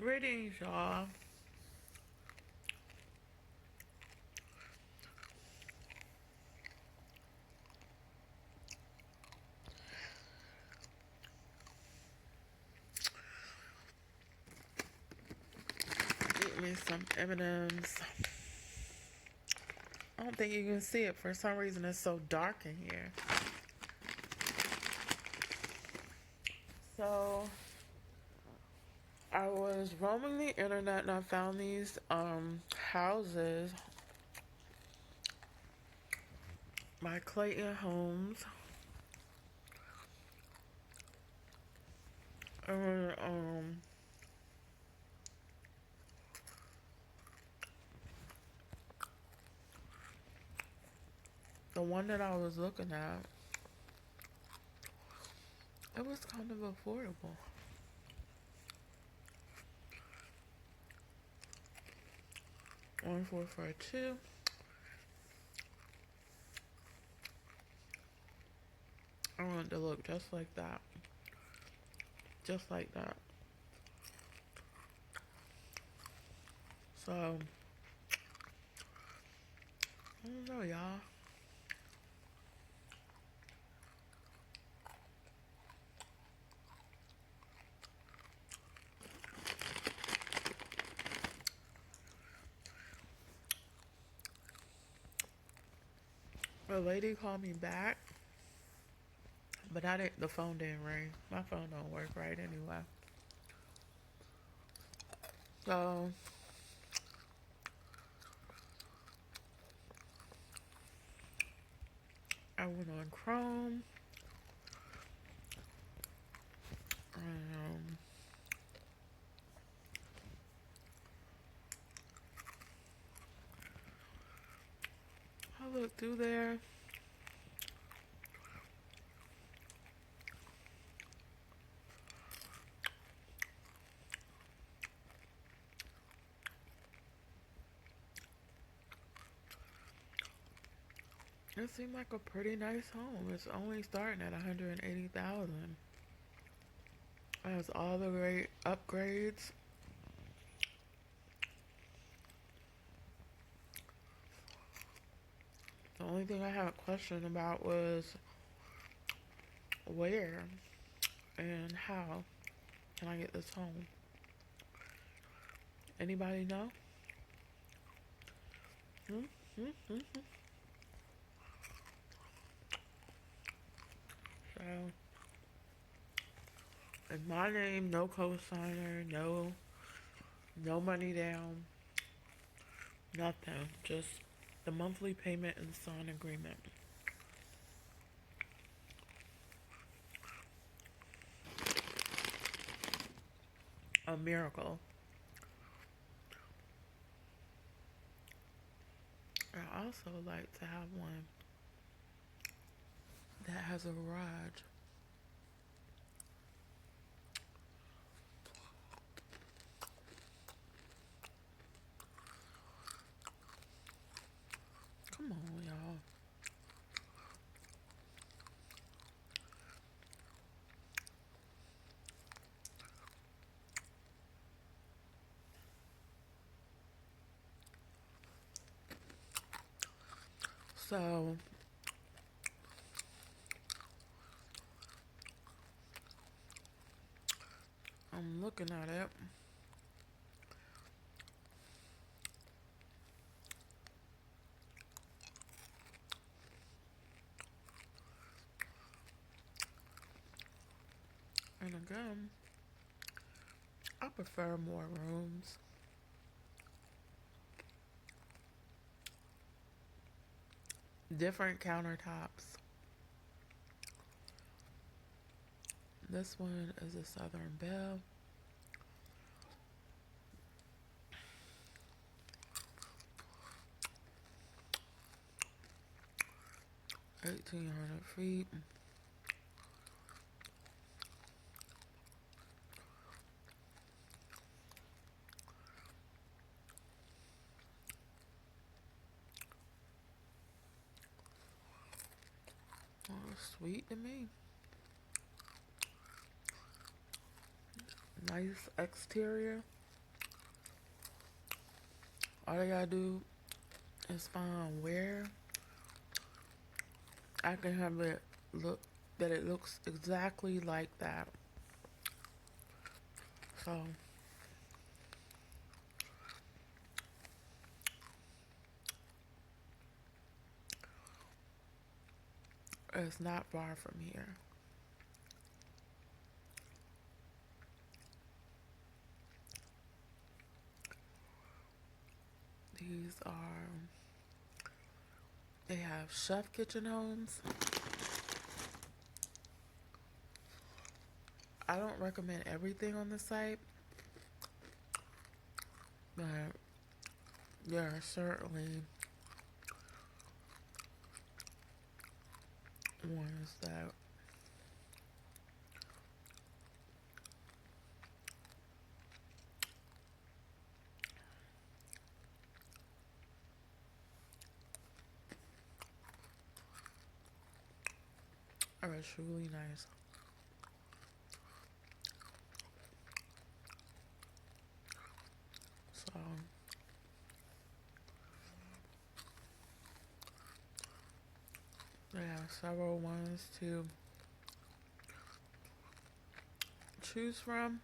Greetings, y'all. Get me some M&Ms. I don't think you can see it. For some reason, it's so dark in here. So, I was roaming the internet and I found these houses by Clayton Homes. And, the one that I was looking at, it was kind of affordable. 1442. I want it to look just like that. Just like that. So, I don't know, y'all. A lady called me back, but the phone didn't ring. My phone don't work right anyway. So, I went on Chrome. Um, I looked through there. It seemed like a pretty nice home. It's only starting at 180,000. It has all the great upgrades. The only thing I had a question about was where and how can I get this home? Anybody know? Hmm? Hmm? Hmm? So, in my name, no cosigner, no money down, nothing. Just the monthly payment and sign agreement. A miracle. I also like to have one that has a garage. Come on, y'all. So, I'm looking at it. And again, I prefer more rooms. Different countertops. This one is a Southern Belle. 1,800 feet. Oh, sweet to me. Nice exterior. All I gotta do is find where I can have it look that it looks exactly like that. So it's not far from here. These are, they have chef kitchen homes. I don't recommend everything on the site, but there are certainly ones that are truly nice. So they have several ones to choose from.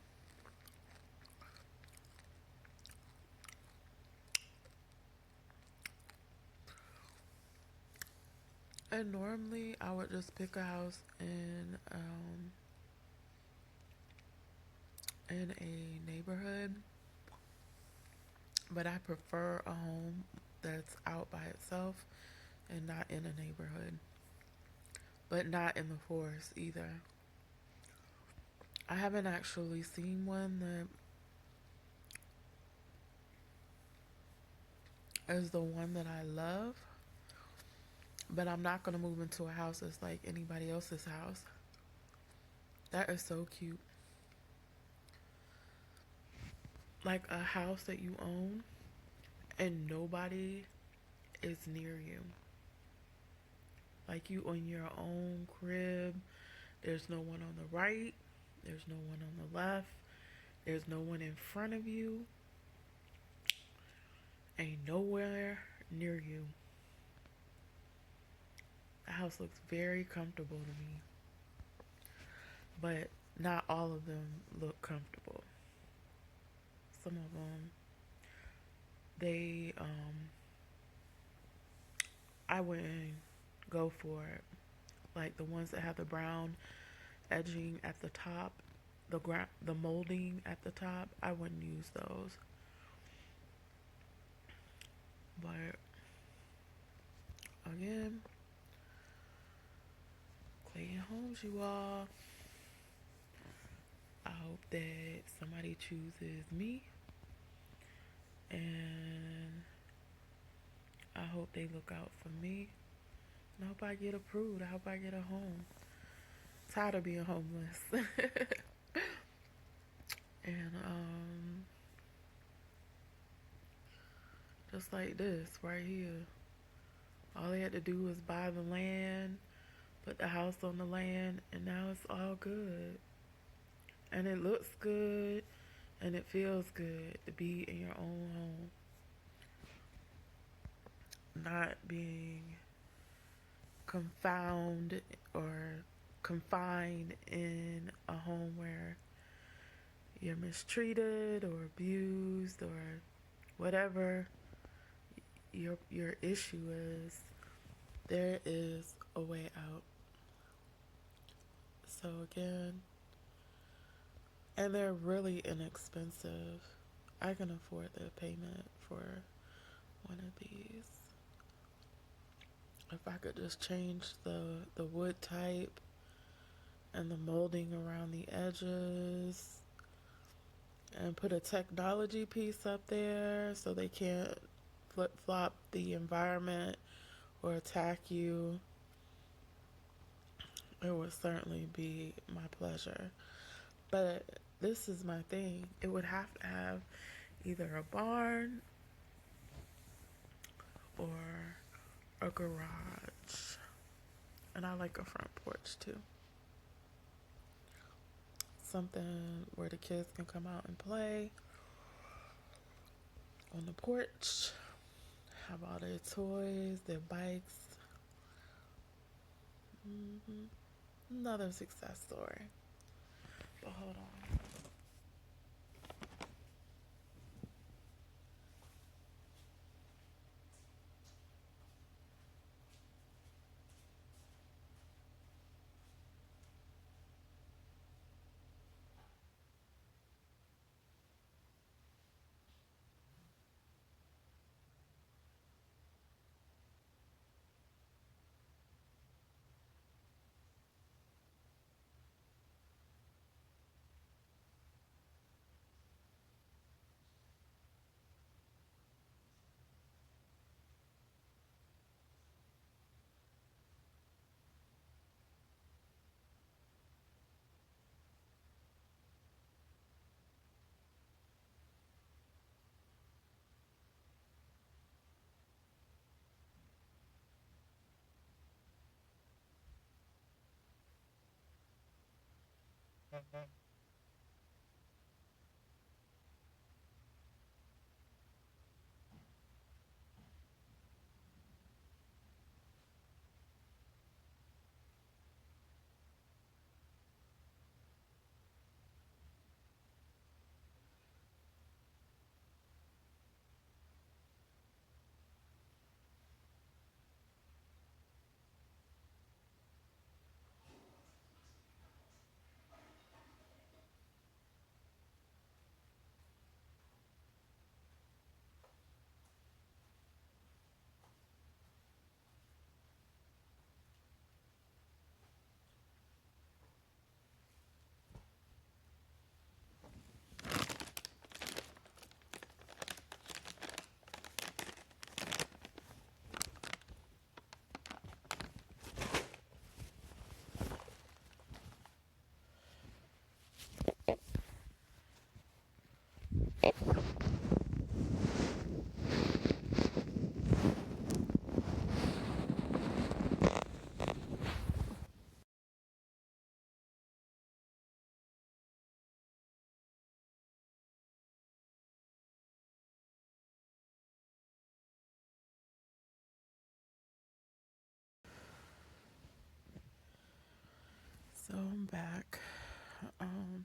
And normally I would just pick a house in a neighborhood, but I prefer a home that's out by itself and not in a neighborhood, but not in the forest either. I haven't actually seen one that is the one that I love, but I'm not gonna move into a house that's like anybody else's house. That is so cute. Like a house that you own and nobody is near you. Like you on your own crib. There's no one on the right. There's no one on the left. There's no one in front of you. Ain't nowhere near you. The house looks very comfortable to me. But not all of them look comfortable. Some of them, they, I wouldn't go for it. Like the ones that have the brown edging at the top, the molding at the top, I wouldn't use those. But again, Clayton Homes, you all. I hope that somebody chooses me, and I hope they look out for me. And I hope I get approved. I hope I get a home. Tired of being homeless. And just like this right here. All they had to do was buy the land, put the house on the land, and now it's all good. And it looks good, and it feels good to be in your own home. Not being confounded or confined in a home where you're mistreated or abused or whatever your issue is. There is a way out. So again, and they're really inexpensive. I can afford the payment for one of these. If I could just change the wood type and the molding around the edges and put a technology piece up there so they can't flip-flop the environment or attack you, it would certainly be my pleasure. But this is my thing. It would have to have either a barn or a garage. And I like a front porch too. Something where the kids can come out and play on the porch, have all their toys, their bikes. Another success story. But hold on. So I'm back. Um,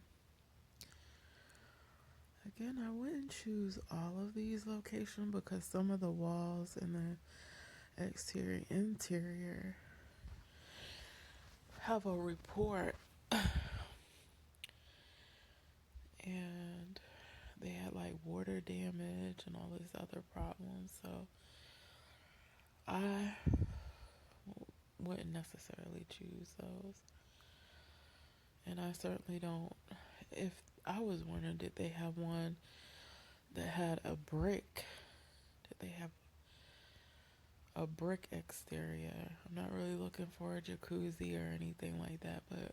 Again, I wouldn't choose all of these locations because some of the walls in the exterior interior have a report, and they had like water damage and all these other problems. So I wouldn't necessarily choose those. And I certainly don't. If I was wondering, did they have one that had a brick? Did they have a brick exterior? I'm not really looking for a jacuzzi or anything like that, but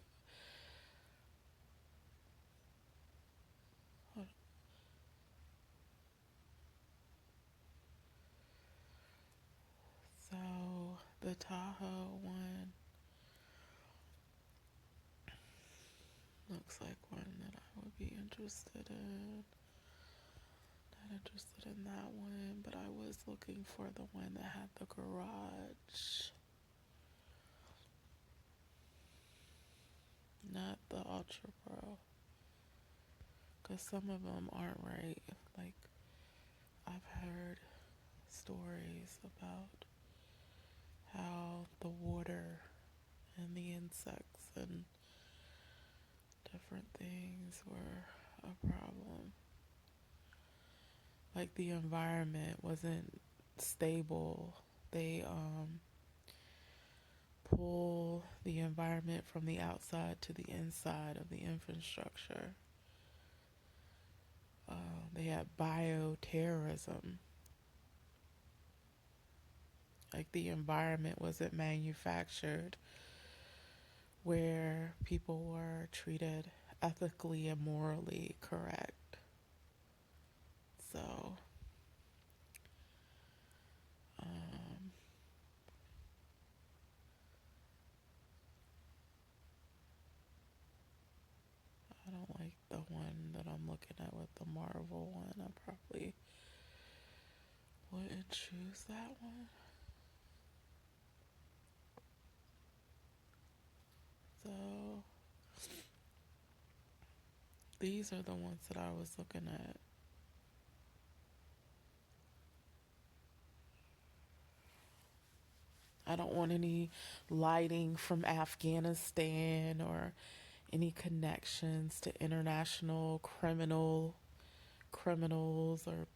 so the Tahoe one looks like one that I would be interested in. Not interested in that one, but I was looking for the one that had the garage, not the Ultra Pro, because some of them aren't right. Like, I've heard stories about how the water and the insects and different things were a problem. Like, the environment wasn't stable. They pull the environment from the outside to the inside of the infrastructure. They had bioterrorism. Like, the environment wasn't manufactured where people were treated ethically and morally correct. So, um, I don't like the one that I'm looking at with the Marvel one. I probably wouldn't choose that one. So these are the ones that I was looking at. I don't want any lighting from Afghanistan or any connections to international criminals or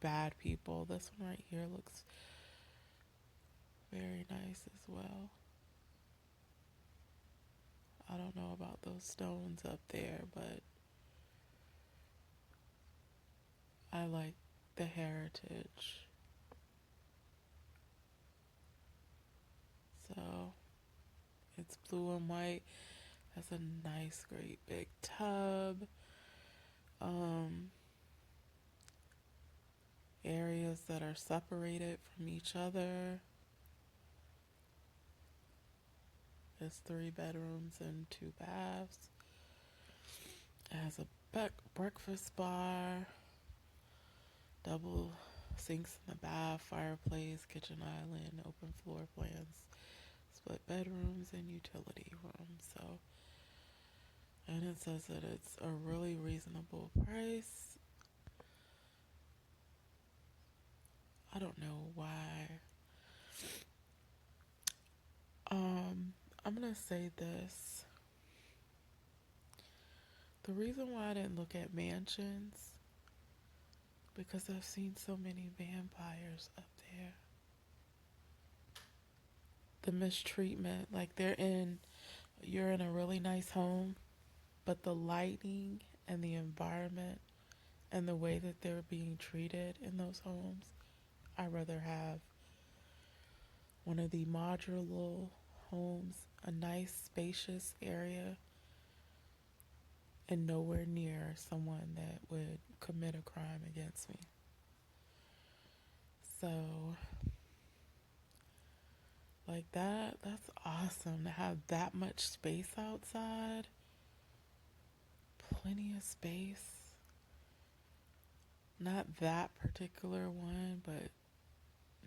bad people. This one right here looks very nice as well. I don't know about those stones up there, but I like the heritage. So it's blue and white. Has a nice, great big tub. Um, Areas that are separated from each other. There's 3 bedrooms and 2 baths. It has a breakfast bar, double sinks in the bath, fireplace, kitchen island, open floor plans, split bedrooms, and utility rooms. So, and it says that it's a really reasonable price. I don't know why. I'm gonna say this. The reason why I didn't look at mansions because I've seen so many vampires up there. The mistreatment, like you're in a really nice home, but the lighting and the environment and the way that they're being treated in those homes, I'd rather have one of the modular homes, a nice spacious area, and nowhere near someone that would commit a crime against me. So, like that's awesome to have that much space outside. Plenty of space. Not that particular one, but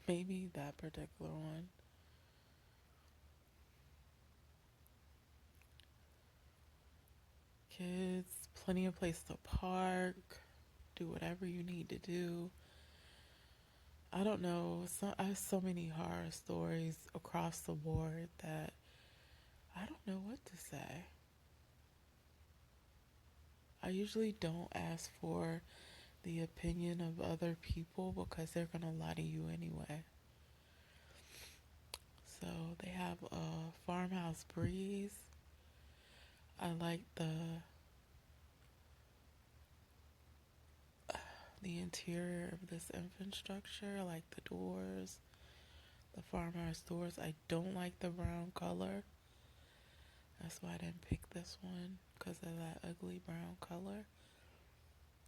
maybe that particular one. Kids, plenty of place to park, do whatever you need to do. I don't know. I have so many horror stories across the board that I don't know what to say. I usually don't ask for the opinion of other people because they're going to lie to you anyway. So they have a farmhouse breeze. I like the interior of this infrastructure. I like the doors, the farmhouse doors. I don't like the brown color. That's why I didn't pick this one, because of that ugly brown color.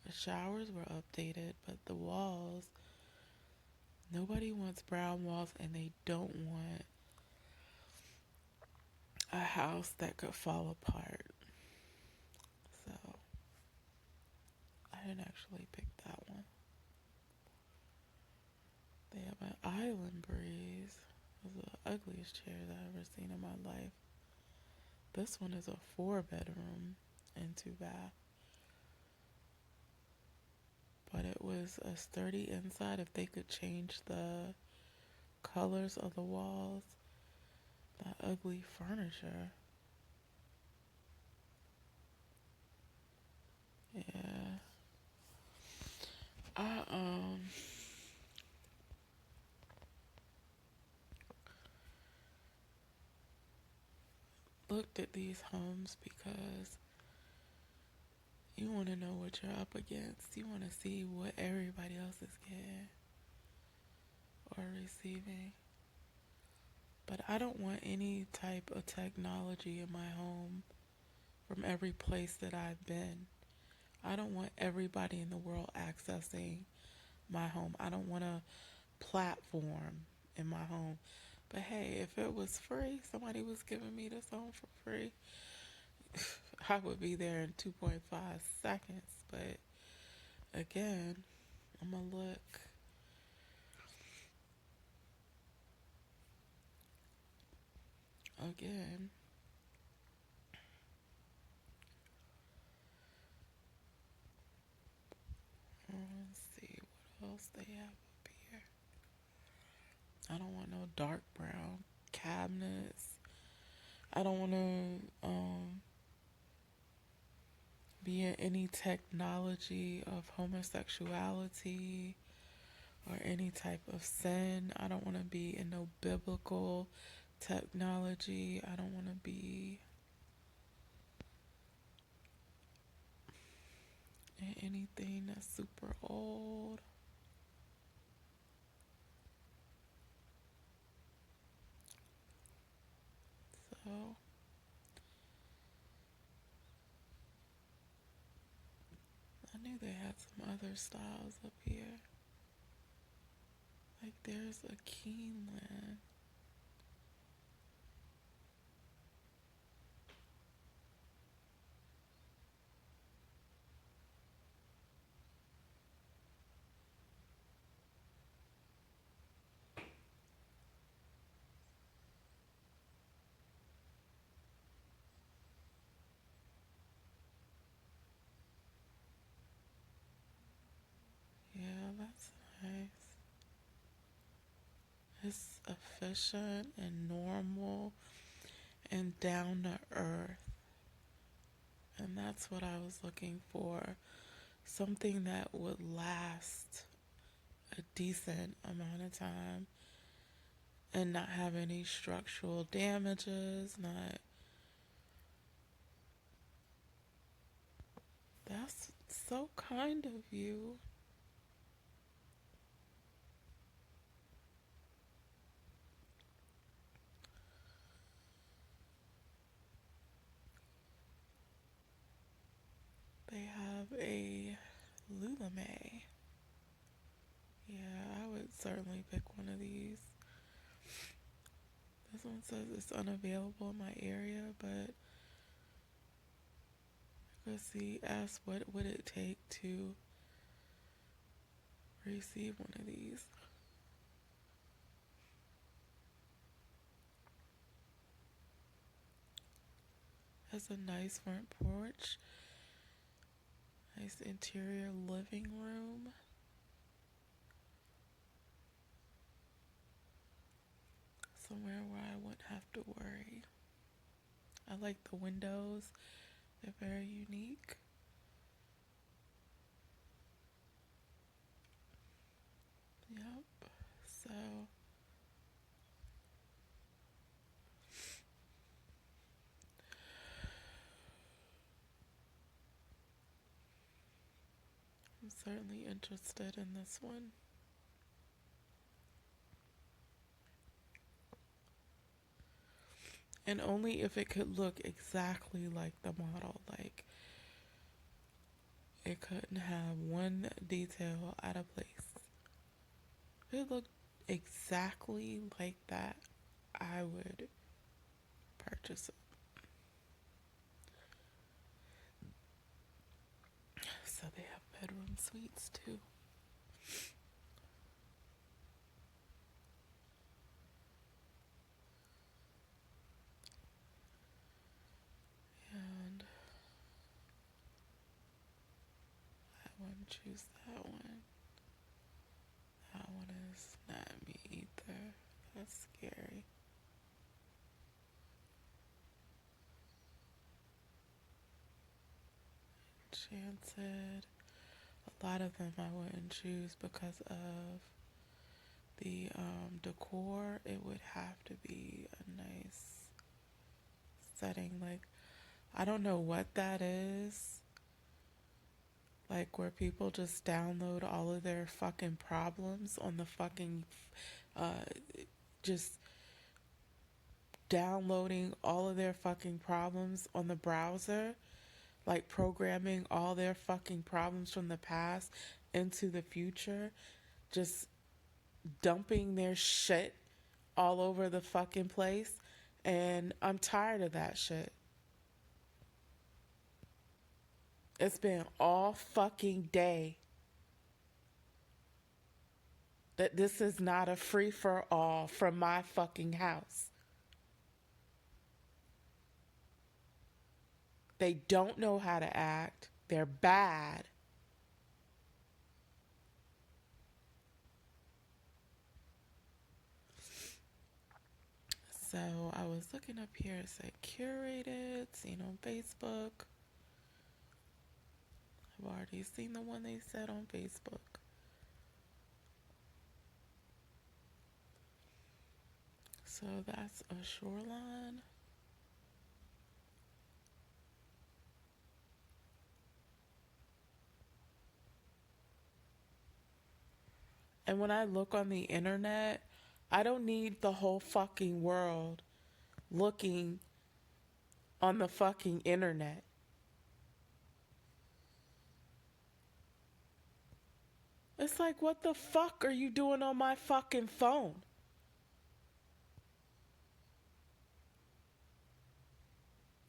The showers were updated, but the walls, nobody wants brown walls, and they don't want a house that could fall apart. So I didn't actually pick that one. They have an island breeze. It was the ugliest chairs I've ever seen in my life. This one is a 4-bedroom and 2 bath. But it was a sturdy inside if they could change the colors of the walls. That ugly furniture. Yeah. I looked at these homes because you want to know what you're up against. You want to see what everybody else is getting or receiving. But I don't want any type of technology in my home from every place that I've been. I don't want everybody in the world accessing my home. I don't want a platform in my home. But hey, if it was free, somebody was giving me this home for free, I would be there in 2.5 seconds. But again, I'm going to look again. Let's see what else they have up here. I don't want no dark brown cabinets. I don't want to be in any technology of homosexuality or any type of sin. I don't want to be in no biblical technology. I don't want to be in anything that's super old. So I knew they had some other styles up here. Like there's a Keeneland. Yeah, that's nice. It's efficient and normal and down to earth. And that's what I was looking for. Something that would last a decent amount of time and not have any structural damages, not. That's so kind of you. They have a Lulame. Yeah, I would certainly pick one of these. This one says it's unavailable in my area, but let's see, ask what would it take to receive one of these. Has a nice front porch, nice interior living room. Somewhere where I wouldn't have to worry. I like the windows, they're very unique. Yep, so I'm certainly interested in this one. And only if it could look exactly like the model. Like, it couldn't have one detail out of place. If it looked exactly like that, I would purchase it. So they have bedroom suites too. And I wouldn't choose that one. That one is not me either. That's scary. Enchanted. A lot of them I wouldn't choose because of the decor. It would have to be a nice setting. Like, I don't know what that is. Like, where people just download all of their fucking problems on the fucking, uh, just downloading all of their fucking problems on the browser, like programming all their fucking problems from the past into the future, just dumping their shit all over the fucking place. And I'm tired of that shit. It's been all fucking day that this is not a free for all from my fucking house. They don't know how to act. They're bad. So I was looking up here. It said curated, seen on Facebook. I've already seen the one they said on Facebook. So that's a shoreline. And when I look on the internet, I don't need the whole fucking world looking on the fucking internet. It's like, what the fuck are you doing on my fucking phone?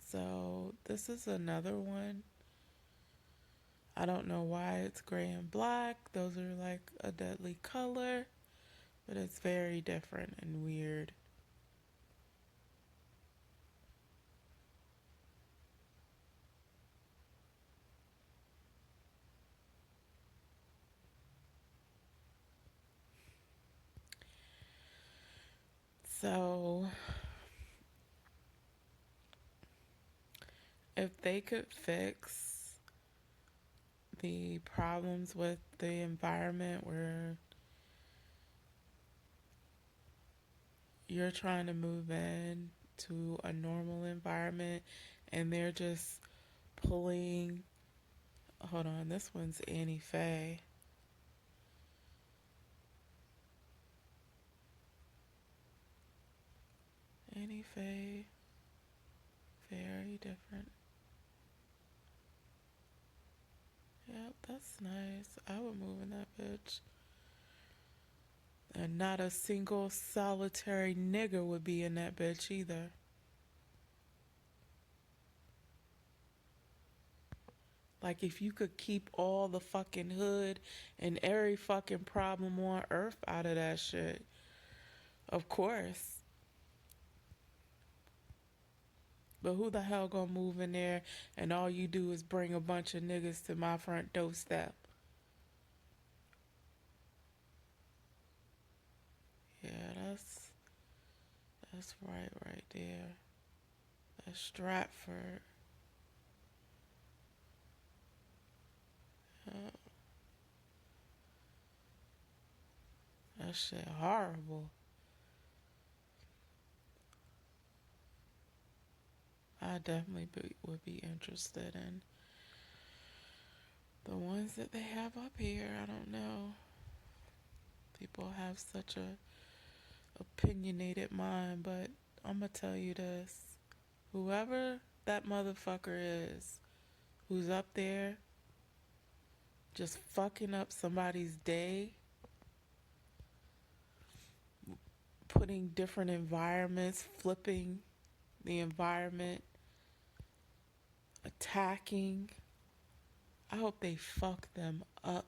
So, this is another one. I don't know why it's gray and black. Those are like a deadly color, but it's very different and weird. So, if they could fix the problems with the environment where you're trying to move in to a normal environment and they're just pulling, hold on, this one's Annie Faye. Annie Faye, very different. Yep, that's nice. I would move in that bitch. And not a single solitary nigger would be in that bitch either. Like, if you could keep all the fucking hood and every fucking problem on earth out of that shit, of course. But who the hell gonna move in there and all you do is bring a bunch of niggas to my front doorstep? Yeah, that's right there. That's Stratford. Uh, that shit horrible. I definitely would be interested in the ones that they have up here. I don't know. People have such a opinionated mind, but I'm gonna tell you this. Whoever that motherfucker is who's up there just fucking up somebody's day, putting different environments, flipping the environment, attacking, I hope they fuck them up.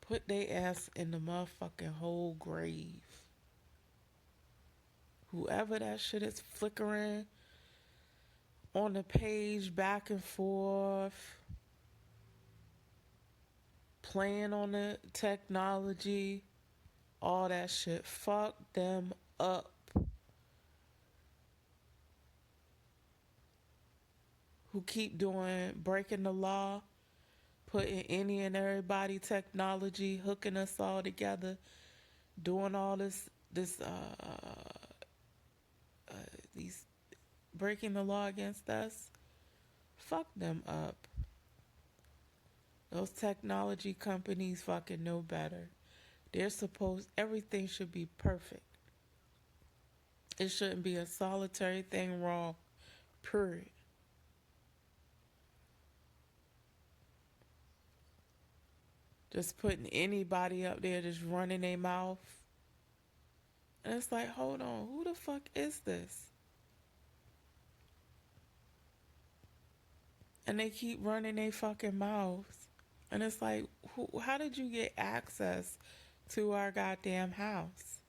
Put they ass in the motherfucking whole grave. Whoever that shit is flickering on the page back and forth, playing on the technology, all that shit. Fuck them up. Who keep breaking the law, putting any and everybody technology, hooking us all together, doing all these breaking the law against us. Fuck them up. Those technology companies fucking know better. Everything should be perfect. It shouldn't be a solitary thing wrong. Period. Just putting anybody up there just running their mouth. And it's like, hold on, who the fuck is this? And they keep running their fucking mouths. And it's like, how did you get access to our goddamn house?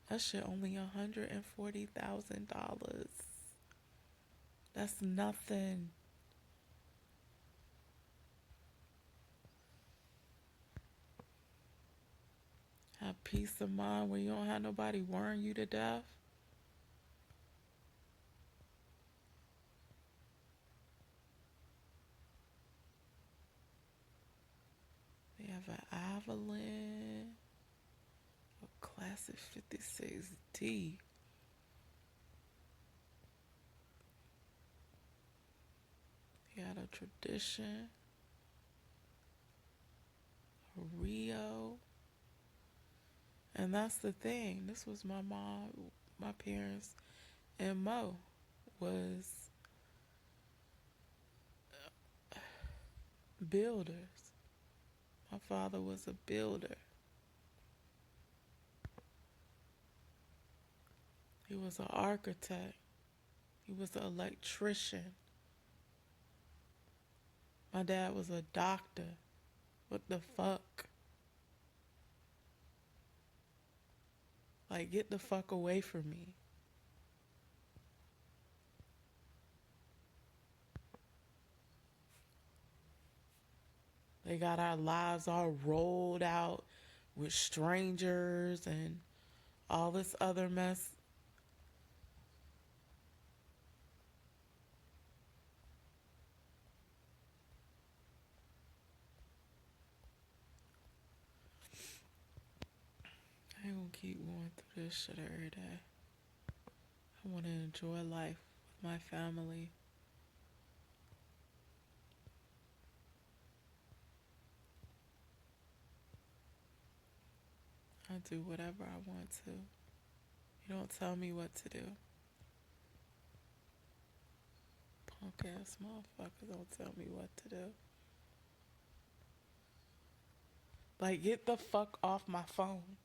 That shit only $140,000. That's nothing. Have peace of mind when you don't have nobody worrying you to death. They have an Avalon, a Classic 56D. They got a Tradition, a Rio. And that's the thing. This was my mom, my parents, and Mo was builders. My father was a builder. He was an architect. He was an electrician. My dad was a doctor. What the fuck? Like, get the fuck away from me. They got our lives all rolled out with strangers and all this other mess. I ain't gonna keep going through this shit every day. I want to enjoy life with my family. I do whatever I want to. You don't tell me what to do. Punk ass motherfuckers don't tell me what to do. Like, get the fuck off my phone.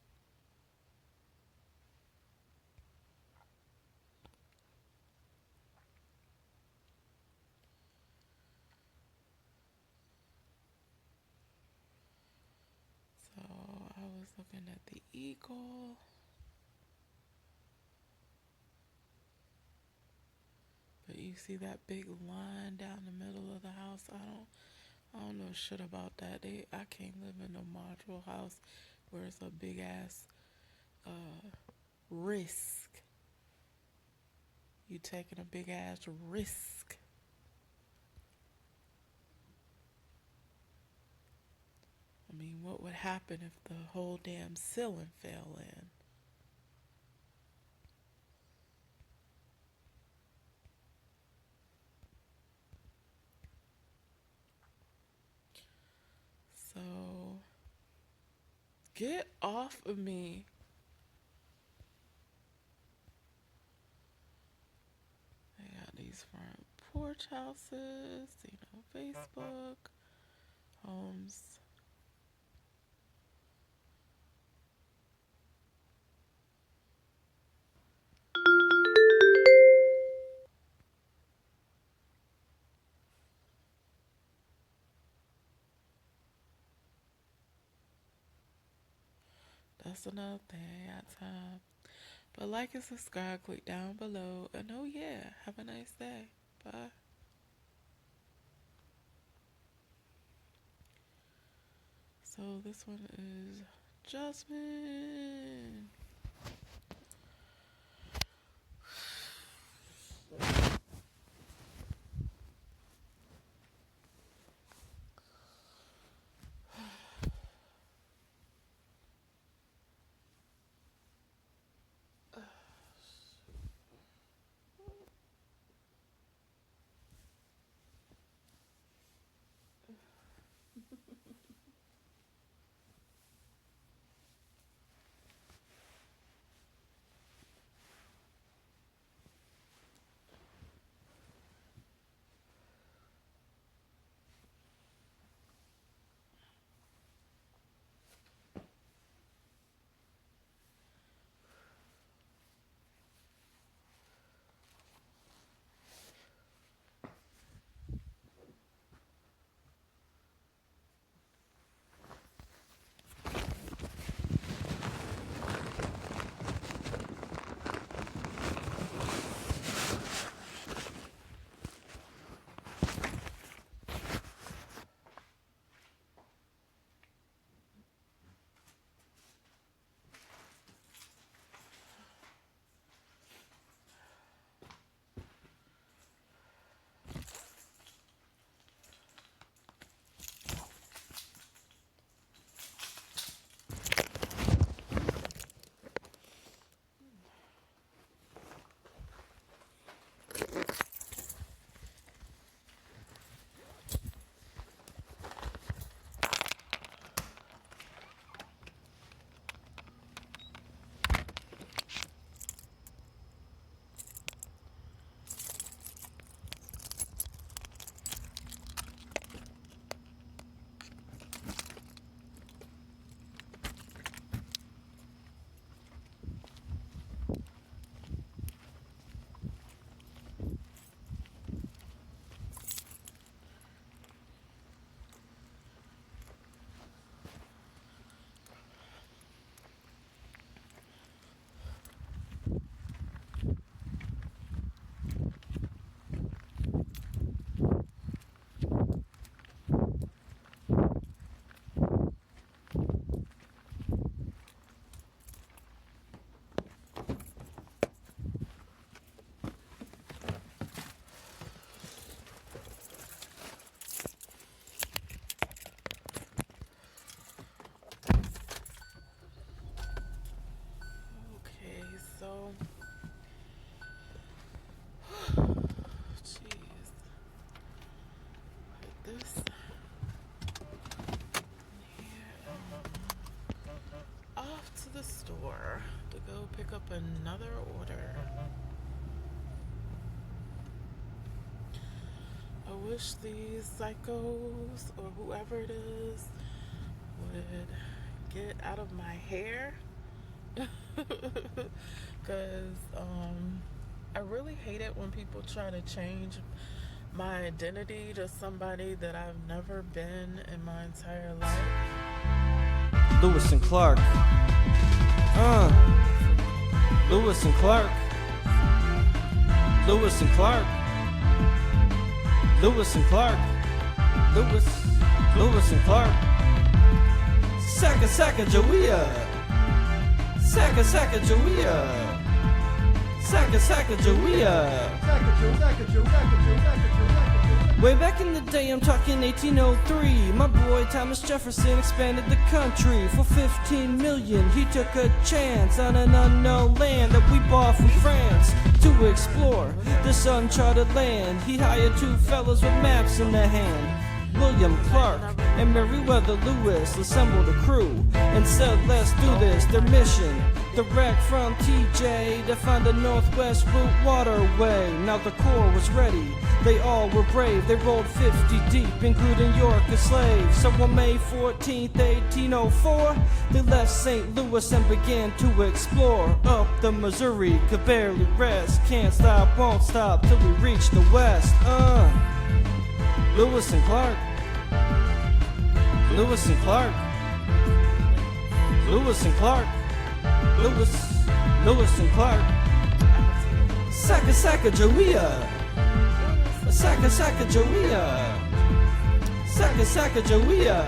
So I was looking at the Eagle. But you see that big line down the middle of the house? I don't know shit about that. I can't live in a modular house where it's a big ass risk. You taking a big ass risk. I mean, what would happen if the whole damn ceiling fell in? So, get off of me. They got these front porch houses, Facebook, homes. That's another thing. I got time. But like and subscribe, click down below. And oh yeah, have a nice day. Bye. So this one is Jasmine. another order. I wish these psychos or whoever it is would get out of my hair. Because I really hate it when people try to change my identity to somebody that I've never been in my entire life. Lewis and Clark. Lewis and Clark. Lewis and Clark. Lewis and Clark. Lewis and Clark. Saka Saka Joia. Saka Saka Joia. Saka Saka Joia. Way back in the day, I'm talking 1803. My boy Thomas Jefferson expanded the country. For 15 million, he took a chance on an unknown land that we bought from France to explore this uncharted land. He hired two fellas with maps in their hand, William Clark and Meriwether Lewis, assembled a crew and said, let's do this. Their mission, direct from TJ to find the Northwest Route waterway. Now the Corps was ready, they all were brave. They rolled 50 deep, including York as slaves. So on May 14th, 1804, they left St. Louis and began to explore. Up the Missouri, could barely rest. Can't stop, won't stop till we reach the west. Lewis and Clark. Lewis and Clark. Lewis and Clark. Lewis and Clark. Saka Saka Joia. Saka Saka Joia. Saka Saka Joia.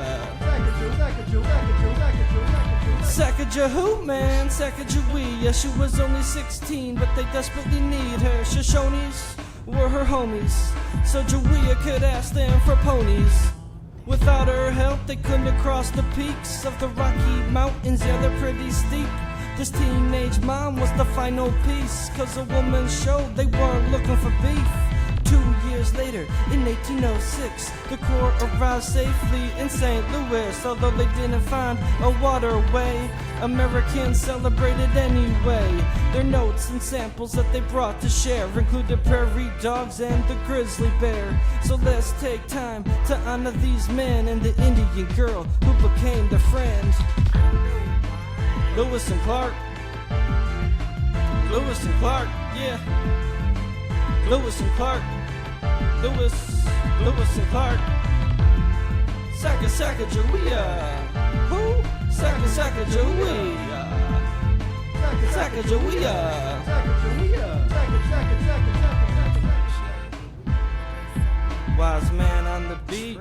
Sacagawea who, man? Sacagawea. She was only 16, but they desperately need her. Shoshones were her homies, so Joia could ask them for ponies. Without her help, they couldn't have crossed the peaks of the Rocky Mountains. Yeah, they're pretty steep. This teenage mom was the final piece, 'cause a woman showed they weren't looking for beef. 2 years later, in 1806, the Corps arrived safely in St. Louis. Although they didn't find a waterway, Americans celebrated anyway. Their notes and samples that they brought to share included prairie dogs and the grizzly bear. So let's take time to honor these men and the Indian girl who became their friend. Lewis and Clark. Lewis and Clark, yeah. Lewis and Clark. Lewis and Clark. Saka Saka Joia. Who? Saka Saka Joia. Saka Joia. Wise man on the beat.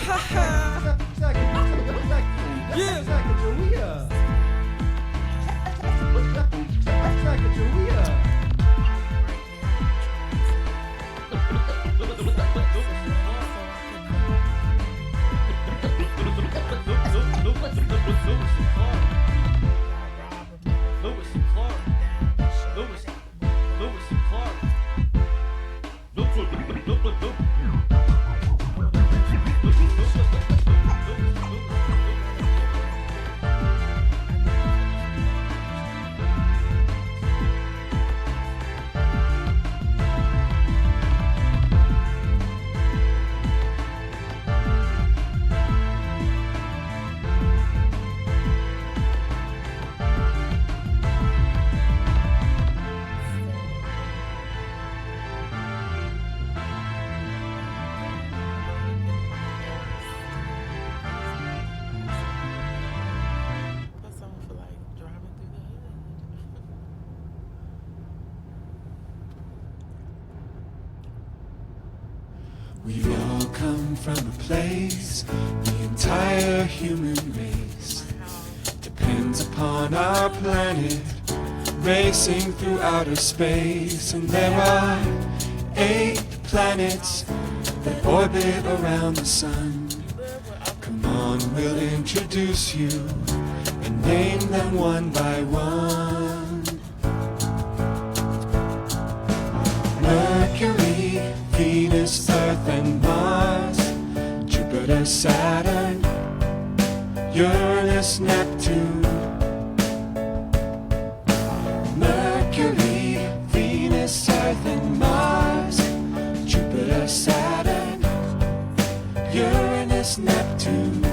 Ha ha. Yeah. We've all come from a place, the entire human race depends upon our planet, racing through outer space. And there are 8 planets that orbit around the sun. Come on, we'll introduce you and name them one by one. Mercury, Venus, Earth, and Mars. Jupiter, Saturn, Uranus, Neptune, Mercury, Venus, Earth, and Mars. Jupiter, Saturn, Uranus, Neptune.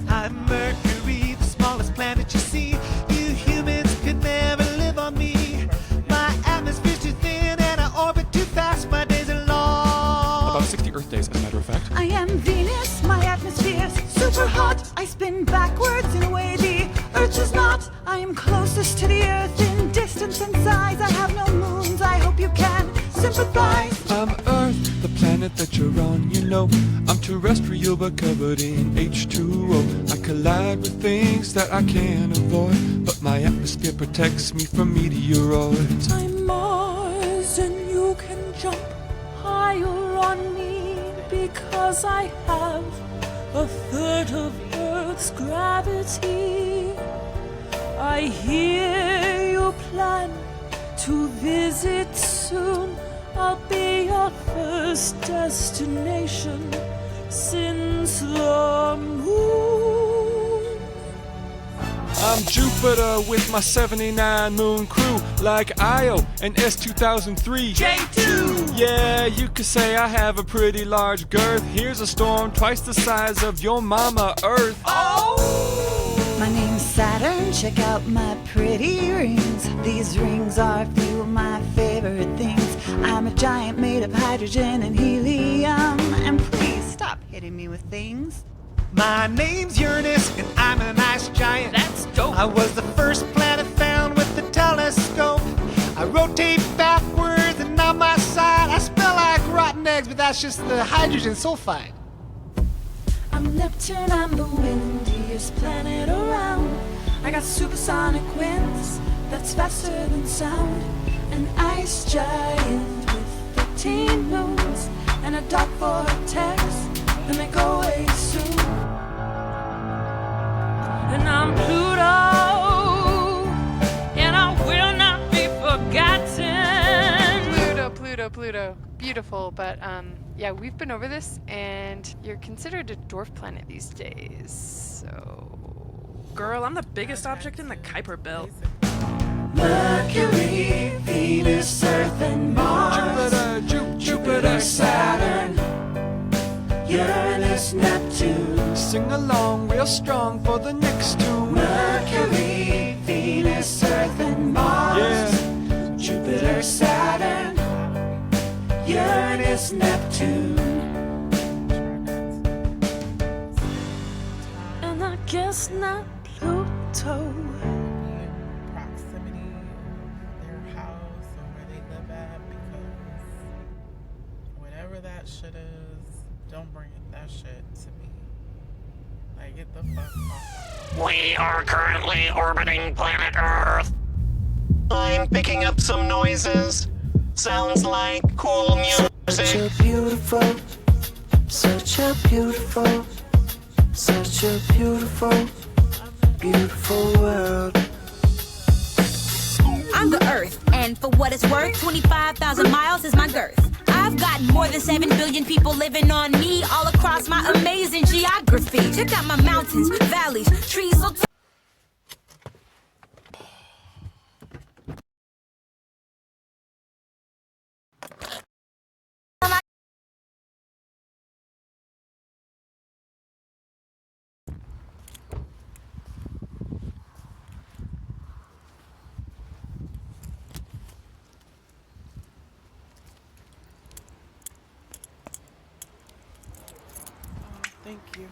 I'm Mercury, the smallest planet you see. You humans could never live on me. My atmosphere's too thin and I orbit too fast. My days are long. About 60 Earth days, as a matter of fact. I am Venus, my atmosphere's super hot. I spin backwards in a way the Earth does not. I am closest to the Earth in distance and size. I have no moons, I hope you can sympathize. I'm Earth, the planet that you're on, you know. I'm terrestrial but covered in H2O. I collide with things that I can't avoid, but my atmosphere protects me from meteoroids. I'm Mars and you can jump higher on me because I have a third of Earth's gravity. I hear you plan to visit soon. I'll be your first destination since the moon. I'm Jupiter with my 79 moon crew, like Io and S2003. J2! Yeah, you could say I have a pretty large girth. Here's a storm twice the size of your mama Earth. My name's Saturn, check out my pretty rings. These rings are a few of my favorite things. I'm a giant made of hydrogen and helium. And please stop hitting me with things. My name's Uranus and I'm an ice giant. That's dope. I was the first planet found with the telescope. I rotate backwards and on my side I smell like rotten eggs, but that's just the hydrogen sulfide. I'm Neptune, I'm the windiest planet around. I got supersonic winds that's faster than sound. An ice giant with 15 moons and a dark vortex that may go away soon. And I'm Pluto, and I will not be forgotten. Pluto. Beautiful, but yeah, we've been over this, and you're considered a dwarf planet these days, so... Girl, I'm the biggest object in the Kuiper Belt. Mercury, Venus, Earth, and Mars. Jupiter, Saturn, Uranus, Neptune. Sing along real strong for the next tune. Mercury, Venus, Earth, and Mars. Yeah. Jupiter, Saturn, Uranus, Neptune. And I guess not Pluto. Proximity of their house or where they live at, because whatever that shit is, don't bring that shit to me. Like, get the fuck off. We are currently orbiting planet Earth. I'm picking up some noises. Sounds like cool music. Such a beautiful, such a beautiful, such a beautiful, beautiful world. I'm the Earth, and for what it's worth, 25,000 miles is my girth. I've got more than 7 billion people living on me all across my amazing geography. Check out my mountains, valleys, trees so tall. Thank you.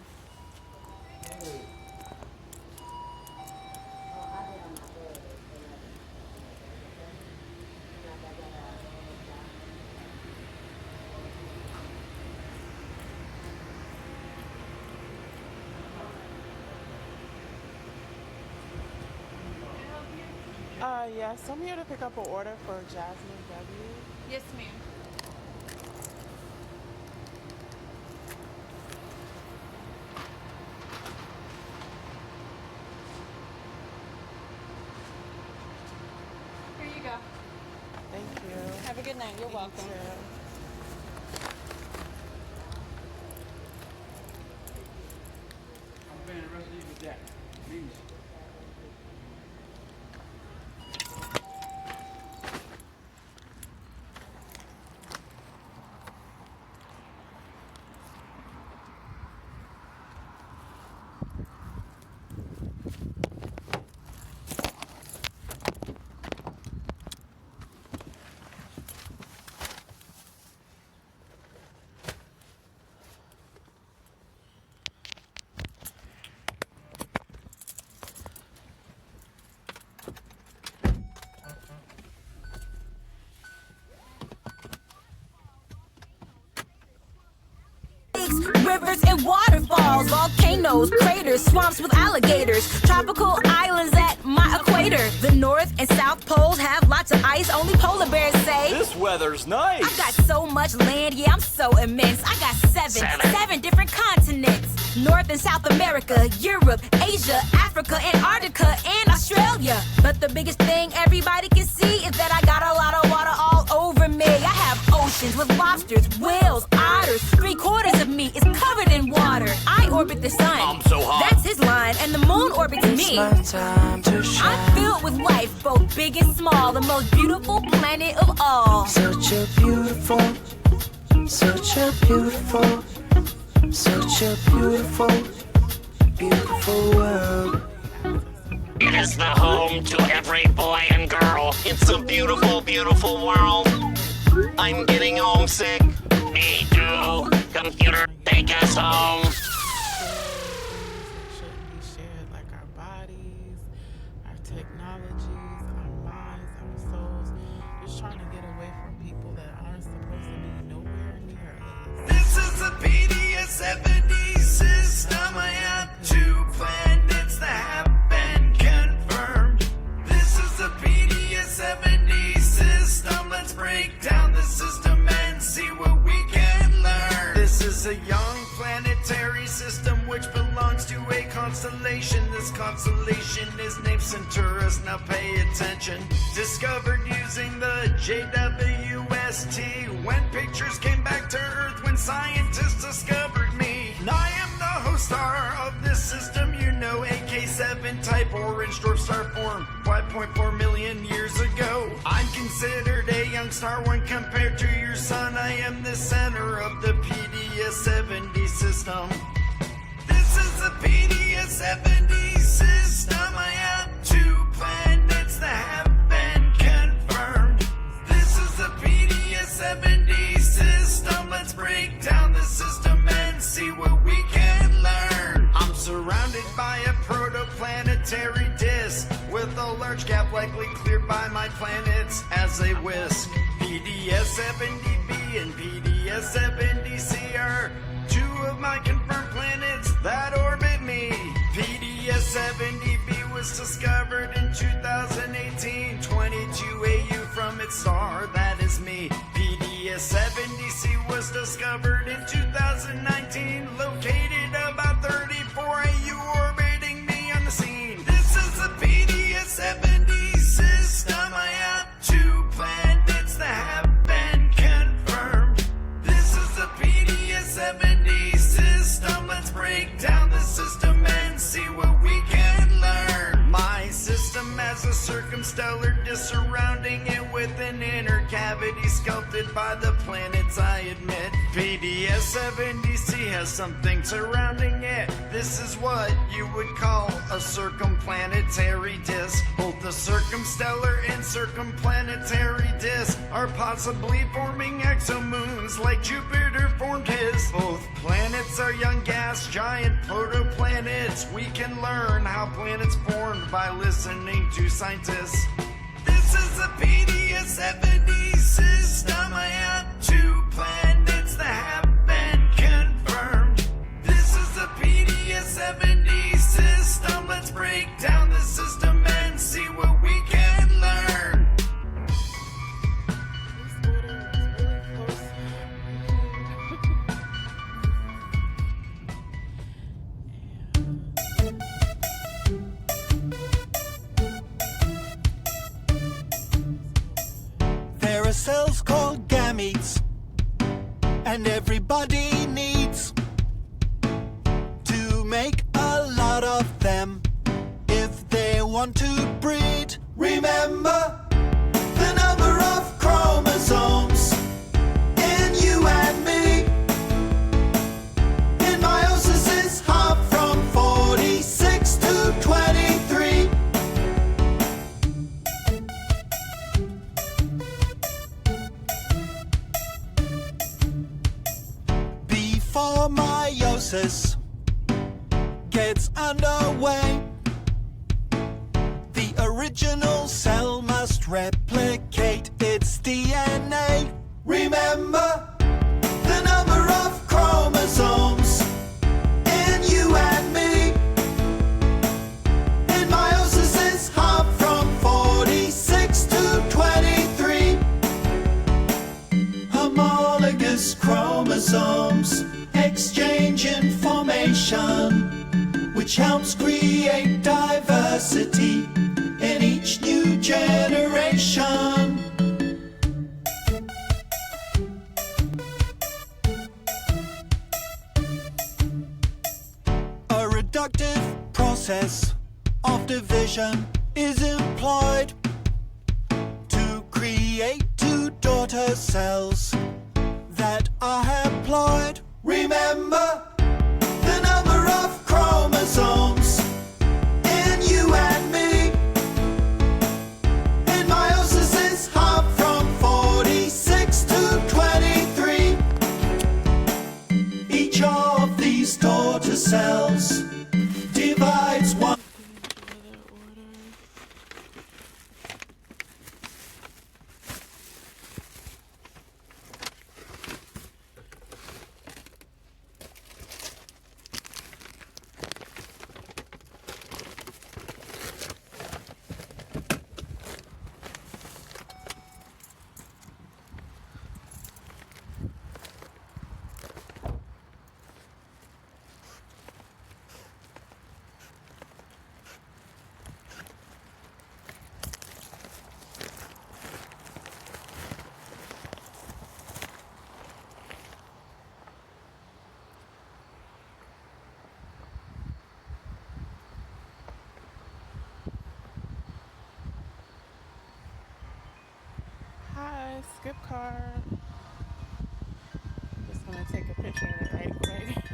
Yes, I'm here to pick up an order for Jasmine W. Yes, ma'am. Here you go. Thank you. Have a good night. You're welcome. You too. rivers and waterfalls, volcanoes, craters, swamps with alligators, tropical islands at my equator. The North and South poles have lots of ice, only polar bears say This weather's nice. I got so much land, yeah, I'm so immense. I got seven different continents. North and South America, Europe, Asia, Africa, Antarctica, and Australia. But the biggest thing everybody can see is that I got a lot of water all over me. I have oceans with lobsters, whales, otters. 3/4 of me is covered in water. I orbit the sun. I'm so hot. That's his line, and the moon orbits me. My time to shine. I'm filled with life, both big and small, the most beautiful planet of all. Such a beautiful, such a beautiful, such a beautiful, beautiful world. It is the home to every boy and girl. It's a beautiful, beautiful world. I'm getting homesick. Me too. Computer, take us home. Shouldn't be shared, like our bodies, our technologies, our minds, our souls. Just trying to get away from people that aren't supposed to be nowhere near us. This is a PDS-70 system. I have 2 planets that have been confirmed. This is a PDS-70 system. Let's break down the system and see what we can learn. This is a young planetary system which belongs to a constellation. This constellation is named Centaurus. Now pay attention. Discovered using the JWST when pictures came back to Earth when scientists discovered me. I am the host star of this system. You know, AK-7 type orange dwarf star formed 5.4 million years ago. I'm considered a young star when compared to your sun. I am the center of the PDS-70 system. This is a PDS-70 system. I have 2 planets that have been confirmed. This is a PDS-70 system. Let's break down the system and see what we can learn. I'm surrounded by a protoplanetary disk with a large gap likely cleared by my planets as they whisk. PDS-70b and PDS-70c are 2 of my confirmed planets that orbit me. PDS-70b was discovered in 2018, 22 AU from its star, that is me. PDS-70c was discovered in 2019, located about 34 AU orbiting me on the scene. This is a PDS-70 system. I have 2 planets that have been confirmed. This is a PDS-70 system. Let's break down the system and see what we can learn. My system has a circumstellar disk surrounding it with an inner cavity sculpted by the planets, I admit. PDS-70c has something surrounding it. This is what you would call a circumplanetary disk. Both the circumstellar and circumplanetary disk are possibly forming exomoons like Jupiter formed his. Both planets are young gas giant protoplanets. We can learn how planets formed by listening to scientists. This is a PDS-70 system. I have 2 planets that have been confirmed. This is a PDS-70 system. Let's break down the system and see what we can learn. This order is really close. There are cells called gametes, and everybody needs to make a lot of them if they want to breed. Remember the number of chromosomes in you and me. In meiosis is half from 46 to 23. Before meiosis gets underway, the original cell must replicate its DNA. Remember the number of chromosomes innovation, which helps create diversity in each new generation. A reductive process of division is employed to create two daughter cells that are haploid. Remember the number of chromosomes in you and me. In meiosis is hop from 46 to 23. Each of these daughter cells divides one. Hi, skip car. Just want to take a picture of it right quick.